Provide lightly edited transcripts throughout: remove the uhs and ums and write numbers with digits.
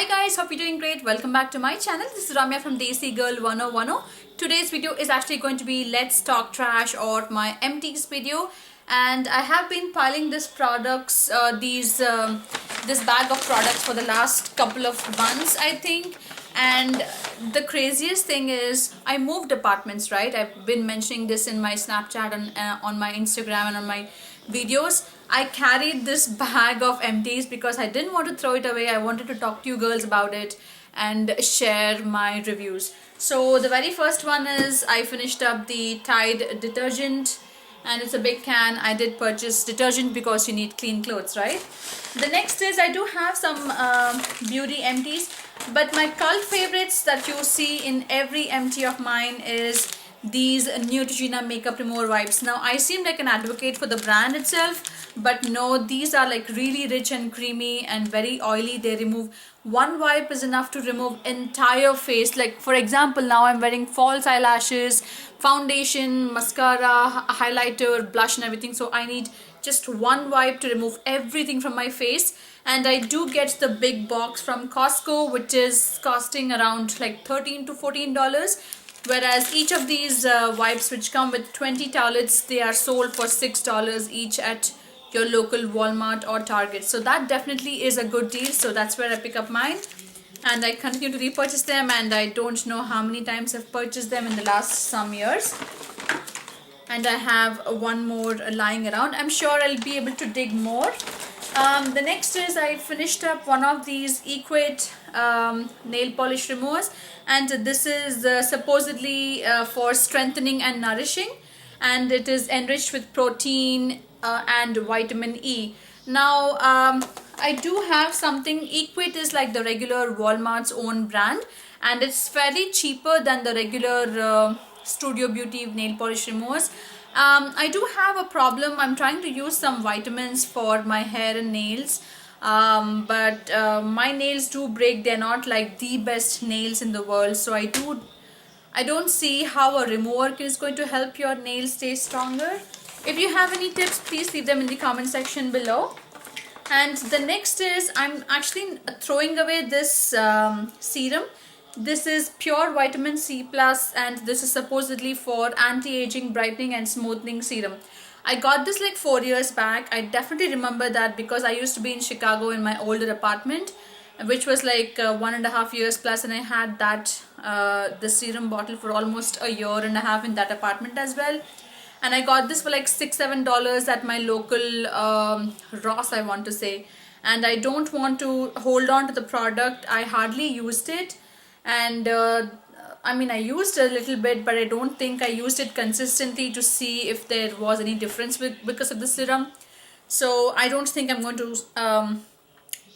Hi guys, hope you're doing great. Welcome back to my channel. This is Ramya from Desigal1010. Today's video is actually going to be Let's Talk Trash or my Empties video. And I have been piling this products, this bag of products for the last couple of months, I think. And the craziest thing is I moved apartments, right? I've been mentioning this in my Snapchat and on my Instagram and on my videos. I carried this bag of empties because I didn't want to throw it away. I wanted to talk to you girls about it and share my reviews. So the very first one is I finished up the Tide detergent, and it's a big can. I did purchase detergent because you need clean clothes, right? The next is I do have some beauty empties, but my cult favorites that you see in every empty of mine is these Neutrogena makeup remover wipes. Now I seem like an advocate for the brand itself, but no, these are like really rich and creamy and very oily. They remove one wipe is enough to remove entire face. Like for example, now I'm wearing false eyelashes, foundation, mascara, highlighter, blush and everything, so I need just one wipe to remove everything from my face. And I do get the big box from Costco, which is costing around like $13 to $14, whereas each of these wipes, which come with 20 towelettes, they are sold for $6 each at your local Walmart or Target. So that definitely is a good deal. So that's where I pick up mine, and I continue to repurchase them, and I don't know how many times I've purchased them in the last some years. And I have one more lying around. I'm sure I'll be able to dig more. The next is I finished up one of these Equate nail polish removers, and this is supposedly for strengthening and nourishing, and it is enriched with protein and vitamin E. Now I do have something. Equate is like the regular Walmart's own brand, and it's fairly cheaper than the regular Studio Beauty nail polish removers. I do have a problem. I'm trying to use some vitamins for my hair and nails, but my nails do break. They're not like the best nails in the world, so I don't see how a remover is going to help your nails stay stronger. If you have any tips, please leave them in the comment section below. And the next is I'm actually throwing away this serum. This is pure vitamin C plus, and this is supposedly for anti-aging, brightening and smoothing serum. I got this like 4 years back. I definitely remember that because I used to be in Chicago in my older apartment, which was like 1.5 years plus, and I had that the serum bottle for almost a year and a half in that apartment as well. And I got this for like $6-7 at my local Ross, I want to say. And I don't want to hold on to the product. I hardly used it, and I mean I used a little bit, but I don't think I used it consistently to see if there was any difference because of the serum. So I don't think I'm going to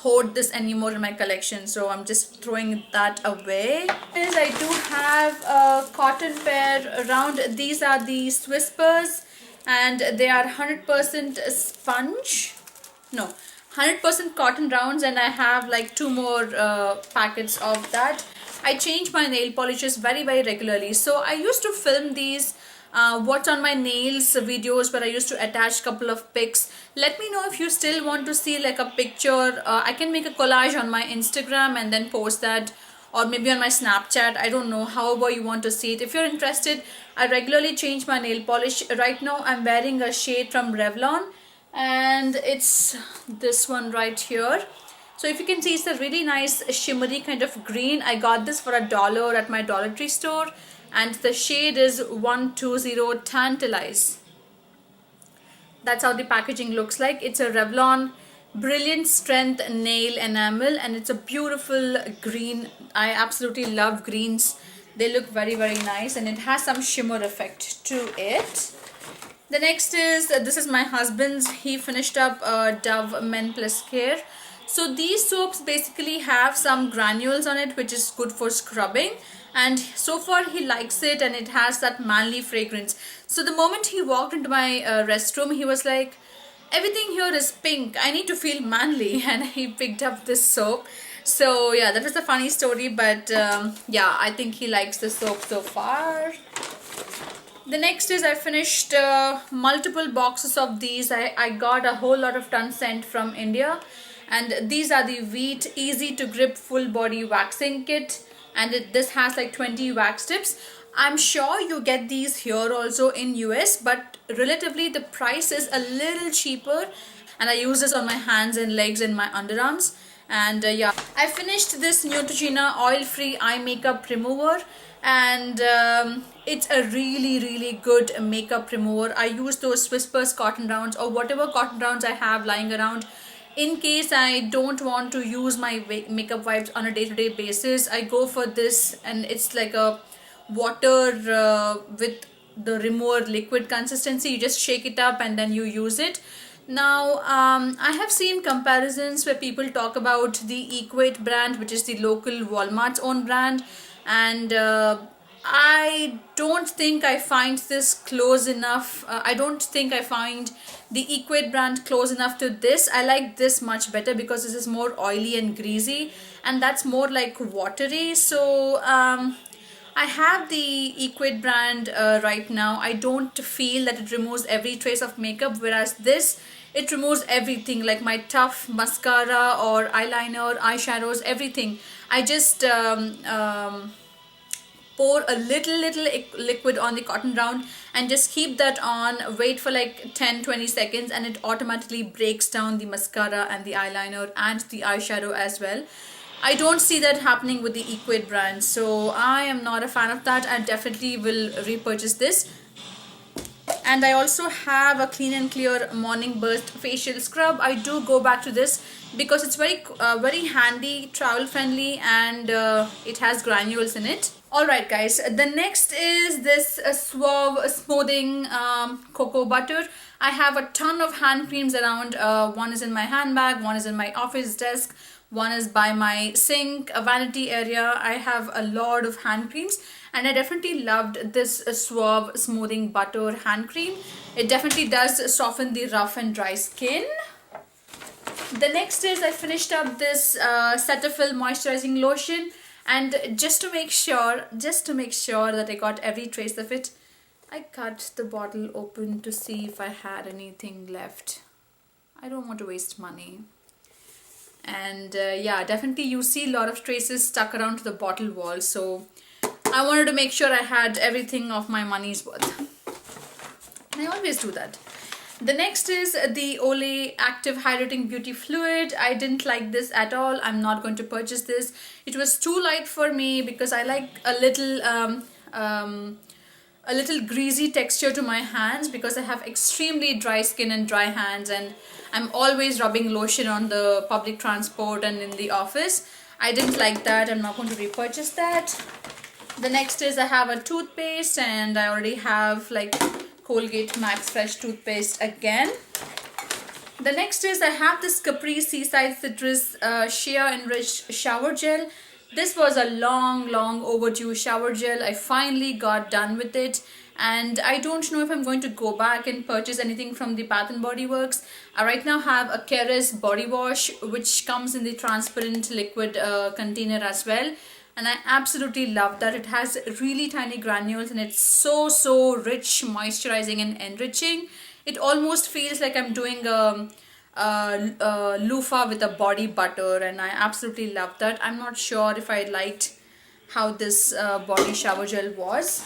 hoard this anymore in my collection, so I'm just throwing that away. I do have a cotton pair around. These are the Whispers, and they are 100% sponge, no, 100% cotton rounds, and I have like 2 more packets of that. I change my nail polishes very regularly, so I used to film these what's on my nails videos where I used to attach couple of pics. Let me know if you still want to see like a picture. I can make a collage on my Instagram and then post that, or maybe on my Snapchat. I don't know, however you want to see it. If you're interested, I regularly change my nail polish. Right now I'm wearing a shade from Revlon, and it's this one right here. So if you can see, it's a really nice shimmery kind of green. I got this for $1 at my Dollar Tree store, and the shade is 120 Tantalize. That's how the packaging looks like. It's a Revlon Brilliant Strength Nail Enamel, and it's a beautiful green. I absolutely love greens. They look very nice, and it has some shimmer effect to it. The next is, this is my husband's. He finished up Dove Men Plus Care. So these soaps basically have some granules on it, which is good for scrubbing, and so far he likes it, and it has that manly fragrance. So the moment he walked into my restroom, he was like, everything here is pink, I need to feel manly, and he picked up this soap. So yeah, that was a funny story, but yeah, I think he likes the soap so far. The next is I finished multiple boxes of these. I got a whole lot of tons sent from India, and these are the Wheat Easy to Grip Full Body Waxing Kit, and this has like 20 wax tips. I'm sure you get these here also in US, but relatively the price is a little cheaper, and I use this on my hands and legs and my underarms. And yeah, I finished this Neutrogena oil-free eye makeup remover, and it's a really good makeup remover. I use those Whispers cotton rounds or whatever cotton rounds I have lying around. In case I don't want to use my makeup wipes on a day-to-day basis, I go for this, and it's like a water with the remover liquid consistency. You just shake it up and then you use it. Now, I have seen comparisons where people talk about the Equate brand, which is the local Walmart's own brand, and I don't think I find this close enough. I don't think I find the Equate brand close enough to this. I like this much better because this is more oily and greasy, and that's more like watery. So I have the Equate brand right now. I don't feel that it removes every trace of makeup, whereas this, it removes everything, like my tough mascara or eyeliner, eyeshadows, everything. I just pour a little liquid on the cotton round and just keep that on, wait for like 10-20 seconds, and it automatically breaks down the mascara and the eyeliner and the eyeshadow as well. I don't see that happening with the Equate brand, so I am not a fan of that. I definitely will repurchase this. And I also have a Clean and Clear Morning Burst facial scrub. I do go back to this because it's very handy, travel friendly, and it has granules in it. Alright guys, the next is this Suave Smoothing Cocoa Butter. I have a ton of hand creams around. One is in my handbag, one is in my office desk, one is by my sink, a vanity area. I have a lot of hand creams, and I definitely loved this Suave Smoothing Butter hand cream. It definitely does soften the rough and dry skin. The next is I finished up this Cetaphil moisturizing lotion, and just to make sure that I got every trace of it, I cut the bottle open to see if I had anything left. I don't want to waste money. And yeah, definitely you see a lot of traces stuck around to the bottle wall, so I wanted to make sure I had everything of my money's worth. And I always do that. The next is the Olay Active Hydrating Beauty Fluid. I didn't like this at all. I'm not going to purchase this. It was too light for me because I like a little greasy texture to my hands because I have extremely dry skin and dry hands, and I'm always rubbing lotion on the public transport and in the office. I didn't like that. I'm not going to repurchase that. The next is I have a toothpaste, and I already have like Colgate Max Fresh toothpaste again. The next is I have this Capri Seaside Citrus Shea Enriched Shower Gel. This was a long overdue shower gel. I finally got done with it, and I don't know if I'm going to go back and purchase anything from the Bath & Body Works. I right now have a Keres body wash, which comes in the transparent liquid container as well, and I absolutely love that. It has really tiny granules, and it's so rich, moisturizing and enriching. It almost feels like I'm doing a loofah with a body butter, and I absolutely love that. I'm not sure if I liked how this body shower gel was.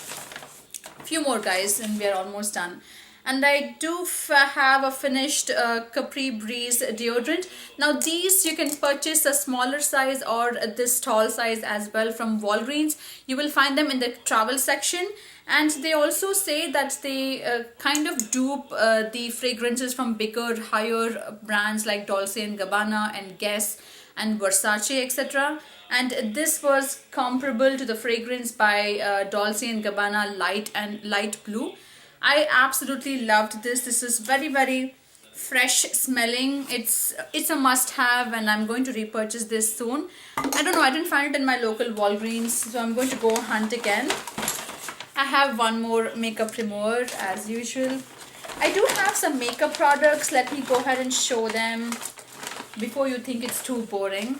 Few more guys and we are almost done. And I do have a finished Capri Breeze deodorant. Now these you can purchase a smaller size or this tall size as well from Walgreens. You will find them in the travel section, and they also say that they kind of dupe the fragrances from bigger, higher brands like Dolce & Gabbana and Guess and Versace, etc. And this was comparable to the fragrance by Dolce & Gabbana Light Blue. I absolutely loved this. This is very fresh smelling. It's a must-have, and I'm going to repurchase this soon. I don't know, I didn't find it in my local Walgreens, so I'm going to go hunt again. I have one more makeup remover as usual. I do have some makeup products. Let me go ahead and show them before you think it's too boring.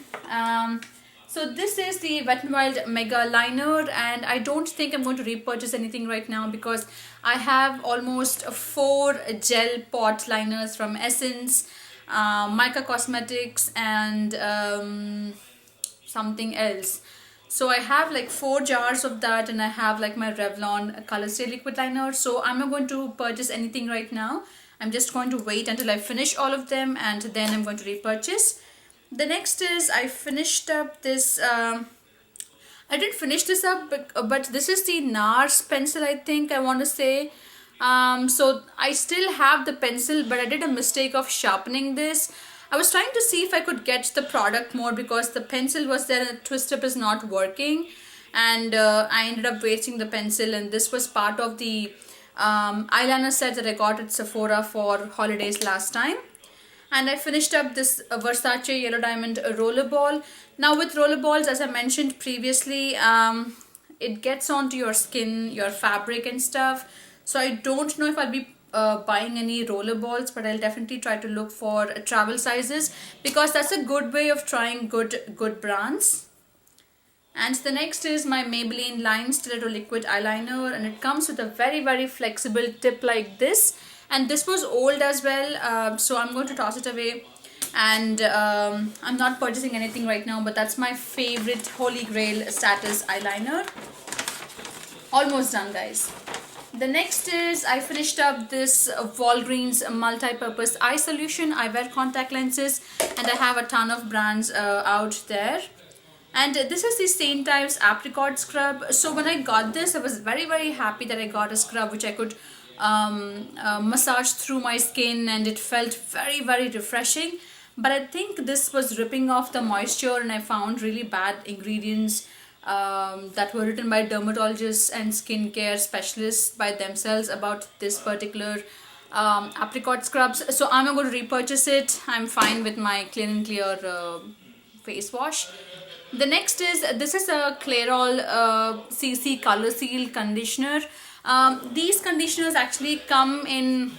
So this is the Wet n Wild Mega Liner, and I don't think I'm going to repurchase anything right now because I have almost 4 gel pot liners from Essence, Mica Cosmetics, and something else. So I have like 4 jars of that, and I have like my Revlon Color Stay liquid liner. So I'm not going to purchase anything right now. I'm just going to wait until I finish all of them, and then I'm going to repurchase. The next is I finished up this I didn't finish this up, but this is the NARS pencil, I think I want to say. So I still have the pencil, but I did a mistake of sharpening this. I was trying to see if I could get the product more because the pencil was there and the twist up is not working, and I ended up wasting the pencil. And this was part of the eyeliner set that I got at Sephora for holidays last time. And I finished up this Versace Yellow Diamond rollerball. Now with rollerballs, as I mentioned previously, it gets onto your skin, your fabric and stuff. So I don't know if I'll be buying any rollerballs, but I'll definitely try to look for travel sizes because that's a good way of trying good brands. And the next is my Maybelline Line Stiletto Liquid Eyeliner, and it comes with a very flexible tip like this. And this was old as well, so I'm going to toss it away. And I'm not purchasing anything right now, but that's my favorite Holy Grail status eyeliner. Almost done, guys. The next is I finished up this Walgreens multi-purpose eye solution. I wear contact lenses, and I have a ton of brands out there. And this is the St. Ives apricot scrub. So when I got this, I was very happy that I got a scrub which I could massage through my skin, and it felt very refreshing. But I think this was ripping off the moisture, and I found really bad ingredients that were written by dermatologists and skincare specialists by themselves about this particular apricot scrubs. So I'm not going to repurchase it. I'm fine with my Clean and Clear face wash. The next is, this is a Clairol CC Color Seal conditioner. These conditioners actually come in,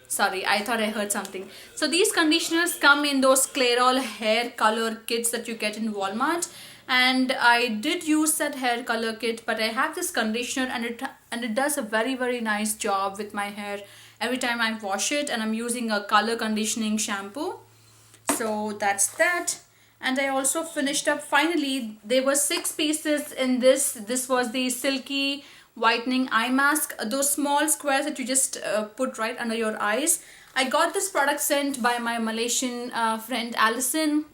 sorry, I thought I heard something. So these conditioners come in those Clairol hair color kits that you get in Walmart, and I did use that hair color kit, but I have this conditioner, and it does a very nice job with my hair every time I wash it. And I'm using a color conditioning shampoo. So that's that. And I also finished up, finally, there were 6 pieces in this. This was the Silky Whitening Eye Mask, those small squares that you just put right under your eyes. I got this product sent by my Malaysian friend Alison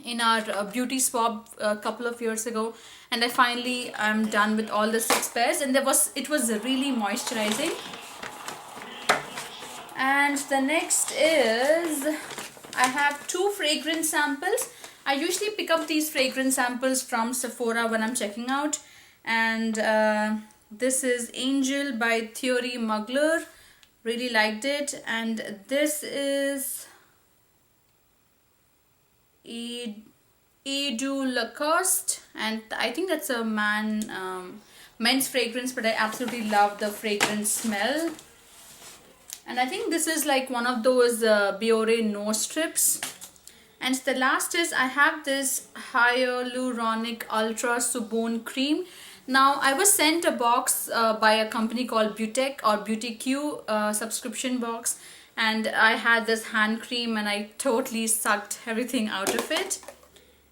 in our beauty swap a couple of years ago, and I finally am done with all the 6 pairs, and it was really moisturizing. And the next is I have 2 fragrance samples. I usually pick up these fragrance samples from Sephora when I'm checking out, and this is Angel by Thierry Mugler. Really liked it. And this is Eau Lacoste, and I think that's a men's fragrance, but I absolutely love the fragrance smell. And I think this is like one of those Biore nose strips. And the last is I have this Hyaluronic Ultra Subone Cream. Now I was sent a box by a company called Beautech or Beauty Q subscription box, and I had this hand cream and I totally sucked everything out of it.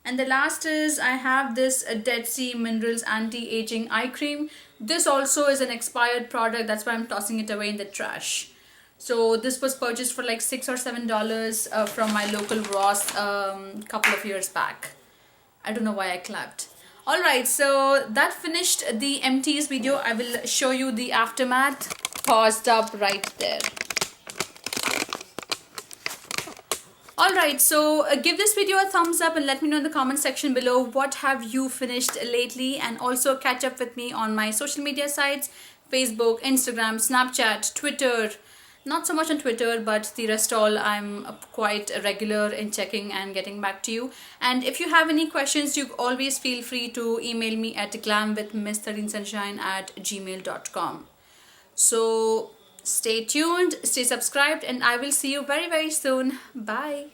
And the last is I have this Dead Sea Minerals Anti-Aging Eye Cream. This also is an expired product, that's why I'm tossing it away in the trash. So this was purchased for like $6 or $7 from my local Ross couple of years back. I don't know why I clapped. Alright, so that finished the Empties video. I will show you the aftermath paused up right there. Alright, so give this video a thumbs up and let me know in the comment section below what have you finished lately, and also catch up with me on my social media sites, Facebook, Instagram, Snapchat, Twitter. Not so much on Twitter, but the rest all I'm quite regular in checking and getting back to you. And if you have any questions, you always feel free to email me at glamwithmiss13sunshine@gmail.com. So stay tuned, stay subscribed, and I will see you very soon. Bye.